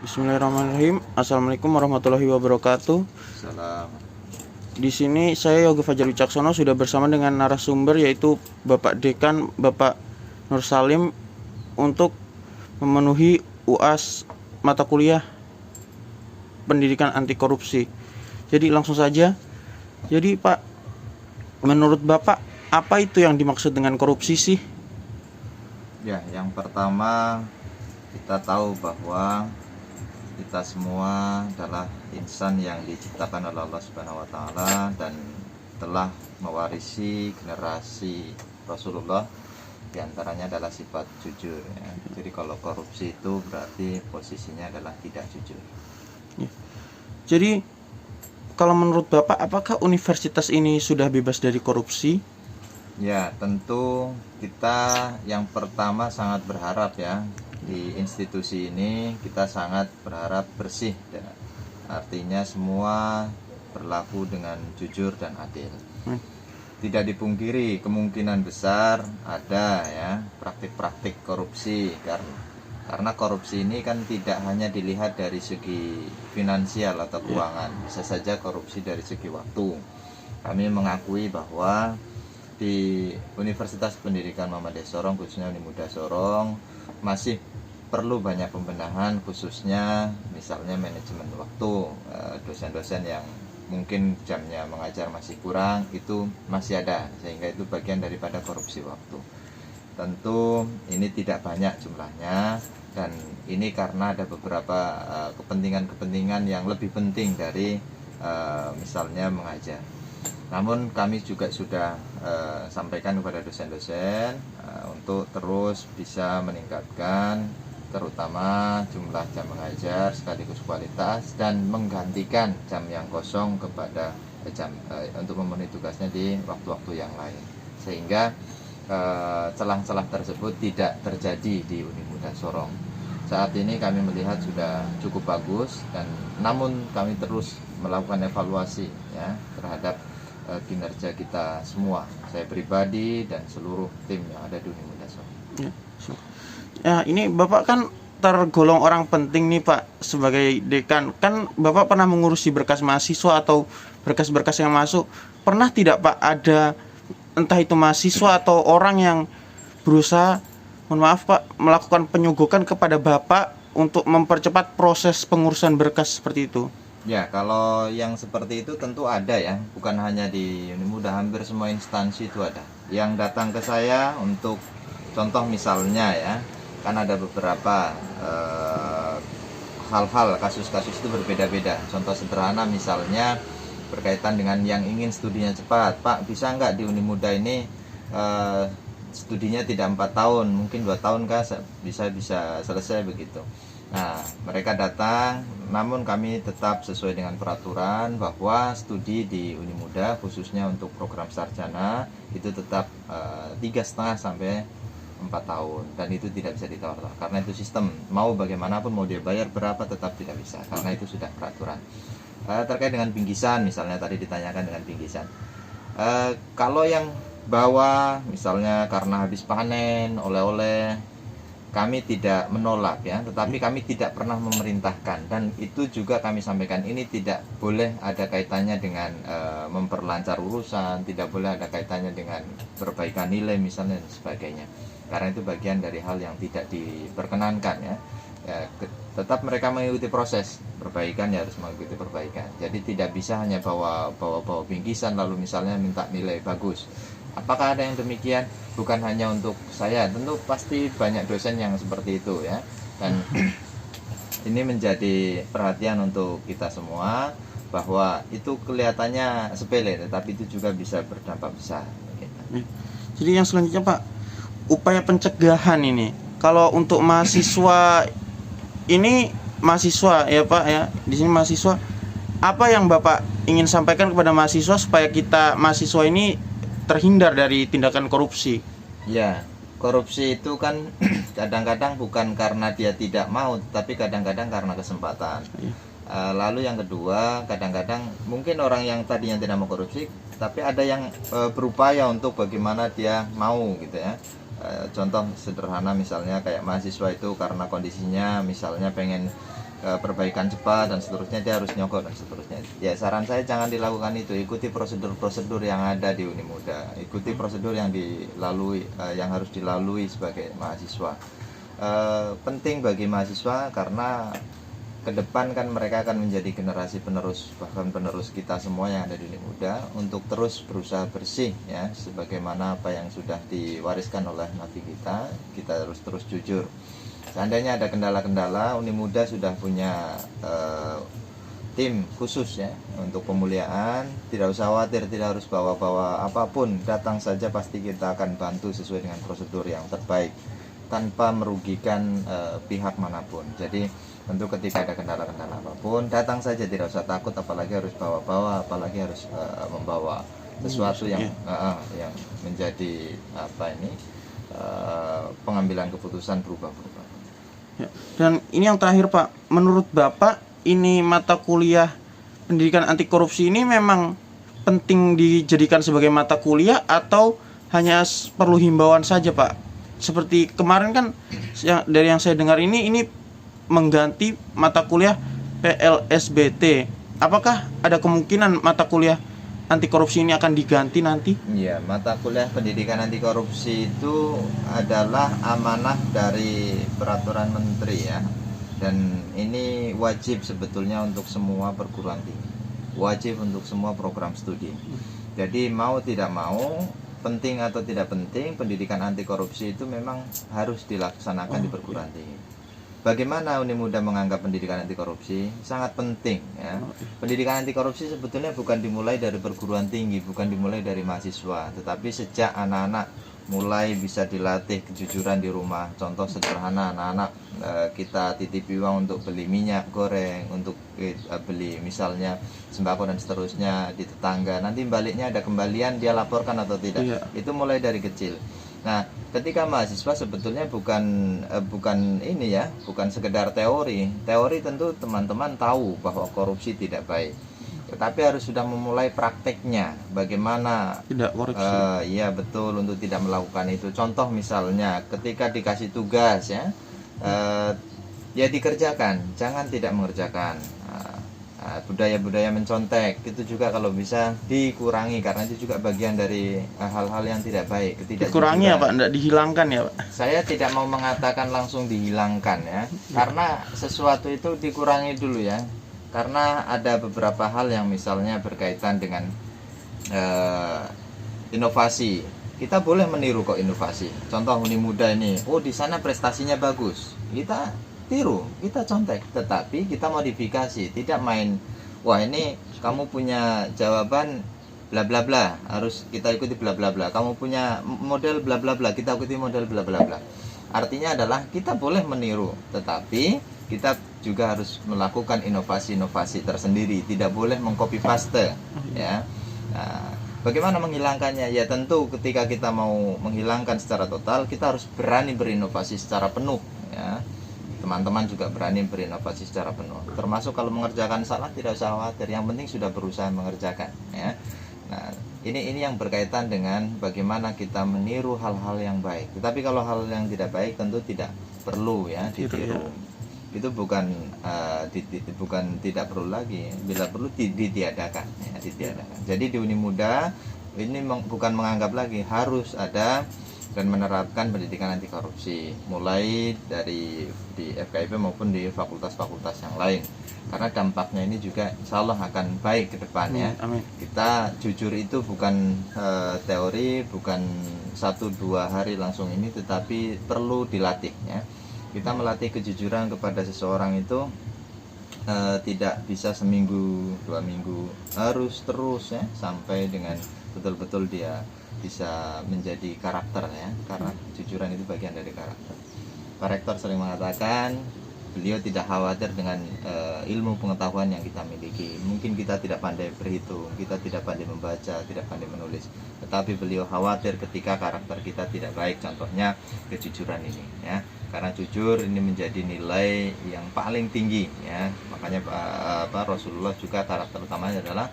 Bismillahirrahmanirrahim. Assalamualaikum warahmatullahi wabarakatuh. Salam. Di sini saya Yoga Fajar Wicaksono sudah bersama dengan narasumber yaitu Bapak Dekan Bapak Nur Salim untuk memenuhi UAS mata kuliah Pendidikan Anti Korupsi. Jadi langsung saja. Jadi Pak, menurut Bapak apa itu yang dimaksud dengan korupsi sih? Ya, yang pertama kita tahu bahwa kita semua adalah insan yang diciptakan oleh Allah Subhanahu wa taala dan telah mewarisi generasi Rasulullah, di antaranya adalah sifat jujur ya. Jadi kalau korupsi itu berarti posisinya adalah tidak jujur. Ya. Jadi kalau menurut Bapak apakah universitas ini sudah bebas dari korupsi? Ya, tentu kita yang pertama sangat berharap ya, di institusi ini kita sangat berharap bersih ya. Artinya semua berlaku dengan jujur dan adil. Tidak dipungkiri kemungkinan besar ada ya praktik-praktik korupsi, karena korupsi ini kan tidak hanya dilihat dari segi finansial atau keuangan, bisa saja korupsi dari segi waktu. Kami mengakui bahwa di Universitas Pendidikan Muhammadiyah Sorong, khususnya Unimuda Sorong, masih perlu banyak pembenahan, khususnya misalnya manajemen waktu. Dosen-dosen yang mungkin jamnya mengajar masih kurang, itu masih ada, sehingga itu bagian daripada korupsi waktu. Tentu ini tidak banyak jumlahnya, dan ini karena ada beberapa kepentingan-kepentingan yang lebih penting dari misalnya mengajar. Namun kami juga sudah sampaikan kepada dosen-dosen untuk terus bisa meningkatkan terutama jumlah jam mengajar sekaligus kualitas, dan menggantikan jam yang kosong kepada jam untuk memenuhi tugasnya di waktu-waktu yang lain, sehingga celah-celah tersebut tidak terjadi di Unimuda Sorong. Saat ini kami melihat sudah cukup bagus, dan namun kami terus melakukan evaluasi ya terhadap kinerja kita semua, saya pribadi dan seluruh tim yang ada di Unimuda Sorong. Ya, ini Bapak kan tergolong orang penting nih Pak sebagai dekan. Kan Bapak pernah mengurusi berkas mahasiswa atau berkas-berkas yang masuk. Pernah tidak Pak ada entah itu mahasiswa atau orang yang berusaha, mohon maaf Pak, melakukan penyogokan kepada Bapak untuk mempercepat proses pengurusan berkas seperti itu? Ya, kalau yang seperti itu tentu ada ya, bukan hanya di Unimuda, hampir semua instansi itu ada. Yang datang ke saya untuk contoh misalnya ya, kan ada beberapa hal-hal, kasus-kasus itu berbeda-beda. Contoh sederhana misalnya berkaitan dengan yang ingin studinya cepat. Pak, bisa nggak di Unimuda ini studinya tidak 4 tahun, mungkin 2 tahun kah bisa selesai begitu. Nah, mereka datang, namun kami tetap sesuai dengan peraturan bahwa studi di Unimuda khususnya untuk program sarjana itu tetap 3,5 sampai 4 tahun, dan itu tidak bisa ditawar-tawar karena itu sistem, mau bagaimanapun, mau dia bayar berapa tetap tidak bisa karena itu sudah peraturan. Terkait dengan bingkisan misalnya tadi ditanyakan dengan bingkisan, kalau yang bawa misalnya karena habis panen oleh-oleh, kami tidak menolak ya, tetapi kami tidak pernah memerintahkan, dan itu juga kami sampaikan ini tidak boleh ada kaitannya dengan memperlancar urusan, tidak boleh ada kaitannya dengan perbaikan nilai misalnya dan sebagainya, karena itu bagian dari hal yang tidak diperkenankan ya. Tetap mereka mengikuti proses perbaikan, ya harus mengikuti perbaikan. Jadi tidak bisa hanya bawa bingkisan lalu misalnya minta nilai bagus. Apakah ada yang demikian? Bukan hanya untuk saya, tentu pasti banyak dosen yang seperti itu ya. Dan ini menjadi perhatian untuk kita semua bahwa itu kelihatannya sepele, tetapi itu juga bisa berdampak besar. Jadi yang selanjutnya Pak, upaya pencegahan ini. Kalau untuk mahasiswa ini, mahasiswa ya Pak ya, di sini mahasiswa, apa yang Bapak ingin sampaikan kepada mahasiswa supaya kita mahasiswa ini terhindar dari tindakan korupsi? Ya, korupsi itu kan kadang-kadang bukan karena dia tidak mau, tapi kadang-kadang karena kesempatan. Lalu yang kedua, kadang-kadang mungkin orang yang tadinya tidak mau korupsi, tapi ada yang berupaya untuk bagaimana dia mau gitu ya. Contoh sederhana misalnya kayak mahasiswa itu karena kondisinya misalnya pengen perbaikan cepat dan seterusnya, dia harus nyogok dan seterusnya. Ya saran saya jangan dilakukan itu. Ikuti prosedur-prosedur yang ada di Unimuda, ikuti prosedur yang dilalui, yang harus dilalui sebagai mahasiswa. Penting bagi mahasiswa karena ke depan kan mereka akan menjadi generasi penerus, bahkan penerus kita semua yang ada di Unimuda, untuk terus berusaha bersih ya, sebagaimana apa yang sudah diwariskan oleh Nabi kita harus terus jujur. Seandainya ada kendala-kendala, Unimuda sudah punya tim khusus ya untuk pemuliaan. Tidak usah khawatir, tidak harus bawa-bawa apapun, datang saja pasti kita akan bantu sesuai dengan prosedur yang terbaik tanpa merugikan pihak manapun. Jadi tentu ketika ada kendala-kendala apapun, datang saja, tidak usah takut, apalagi harus bawa-bawa, apalagi harus membawa sesuatu yang menjadi pengambilan keputusan berubah-ubah. Ya. Dan ini yang terakhir Pak, menurut Bapak ini mata kuliah pendidikan anti korupsi ini memang penting dijadikan sebagai mata kuliah atau hanya perlu himbauan saja Pak? Seperti kemarin kan dari yang saya dengar ini mengganti mata kuliah PLSBT. Apakah ada kemungkinan mata kuliah anti korupsi ini akan diganti nanti? Iya, mata kuliah pendidikan anti korupsi itu adalah amanah dari peraturan menteri ya. Dan ini wajib sebetulnya untuk semua perguruan tinggi. Wajib untuk semua program studi. Jadi mau tidak mau, penting atau tidak penting, pendidikan anti korupsi itu memang harus dilaksanakan di perguruan tinggi. Bagaimana Unimuda menganggap pendidikan anti korupsi? Sangat penting ya. Pendidikan anti korupsi sebetulnya bukan dimulai dari perguruan tinggi, bukan dimulai dari mahasiswa, tetapi sejak anak-anak mulai bisa dilatih kejujuran di rumah. Contoh sederhana, anak-anak kita titipi uang untuk beli minyak goreng, untuk beli misalnya sembako dan seterusnya di tetangga. Nanti baliknya ada kembalian, dia laporkan atau tidak. Iya. Itu mulai dari kecil. Nah, ketika mahasiswa sebetulnya bukan ini ya, bukan sekedar teori. Teori tentu teman-teman tahu bahwa korupsi tidak baik. Tetapi harus sudah memulai prakteknya. Bagaimana tidak korupsi? Iya betul, untuk tidak melakukan itu. Contoh misalnya, ketika dikasih tugas ya, ya dikerjakan, jangan tidak mengerjakan. Budaya-budaya mencontek itu juga kalau bisa dikurangi, karena itu juga bagian dari hal-hal yang tidak baik. Dikurangi ya Pak, tidak dihilangkan ya Pak? Saya tidak mau mengatakan langsung dihilangkan ya, karena sesuatu itu dikurangi dulu ya, karena ada beberapa hal yang misalnya berkaitan dengan inovasi. Kita boleh meniru kok inovasi. Contoh Unimuda ini, oh di sana prestasinya bagus, kita tiru, kita contek, tetapi kita modifikasi, tidak main wah ini kamu punya jawaban bla bla bla, harus kita ikuti bla bla bla, kamu punya model bla bla bla, kita ikuti model bla bla bla. Artinya adalah kita boleh meniru, tetapi kita juga harus melakukan inovasi-inovasi tersendiri, tidak boleh mengcopy paste ya. Nah, bagaimana menghilangkannya? Ya tentu ketika kita mau menghilangkan secara total, kita harus berani berinovasi secara penuh ya. Teman-teman juga berani berinovasi secara penuh. Termasuk kalau mengerjakan salah tidak usah khawatir, yang penting sudah berusaha mengerjakan ya. Nah, ini yang berkaitan dengan bagaimana kita meniru hal-hal yang baik. Tetapi kalau hal yang tidak baik tentu tidak perlu ya ditiru. Itu bukan tidak perlu lagi, bila perlu ditiadakan ya, ditiadakan. Jadi di Unimuda ini bukan menganggap lagi, harus ada dan menerapkan pendidikan anti korupsi, mulai dari di FKIP maupun di fakultas-fakultas yang lain, karena dampaknya ini juga insya Allah akan baik ke depannya. Amin. Kita jujur itu bukan teori, bukan 1-2 hari langsung ini, tetapi perlu dilatih ya. Kita melatih kejujuran kepada seseorang itu tidak bisa seminggu 2 minggu, harus terus ya, sampai dengan betul-betul dia bisa menjadi karakter ya, karena kejujuran itu bagian dari karakter. Pak Rektor sering mengatakan beliau tidak khawatir dengan ilmu pengetahuan yang kita miliki. Mungkin kita tidak pandai berhitung, kita tidak pandai membaca, tidak pandai menulis, tetapi beliau khawatir ketika karakter kita tidak baik, contohnya kejujuran ini ya. Karena jujur ini menjadi nilai yang paling tinggi ya. Makanya Rasulullah juga karakter utamanya adalah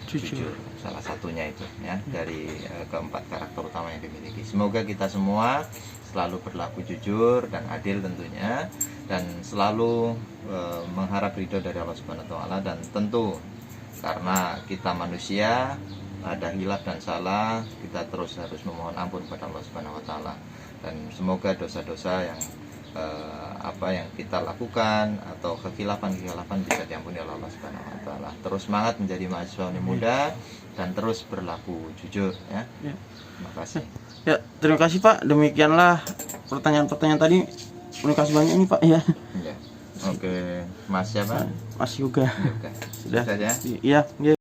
jujur, salah satunya itu ya, dari keempat karakter utama yang dimiliki. Semoga kita semua selalu berlaku jujur dan adil tentunya, dan selalu mengharap ridho dari Allah Subhanahu wa taala. Dan tentu karena kita manusia, ada hilaf dan salah, kita terus harus memohon ampun kepada Allah Subhanahu wa taala. Dan semoga dosa-dosa yang yang kita lakukan atau kekhilafan bisa diampuni oleh Allah Subhanahu wa taala. Terus semangat menjadi mahasiswa muda dan terus berlaku jujur ya. Terima kasih. Ya, terima kasih Pak. Demikianlah pertanyaan-pertanyaan tadi. Terima kasih banyak ini Pak ya. Ya. Oke, Mas siapa? Mas Yoga. Yoga. Sudah ya. Iya, iya.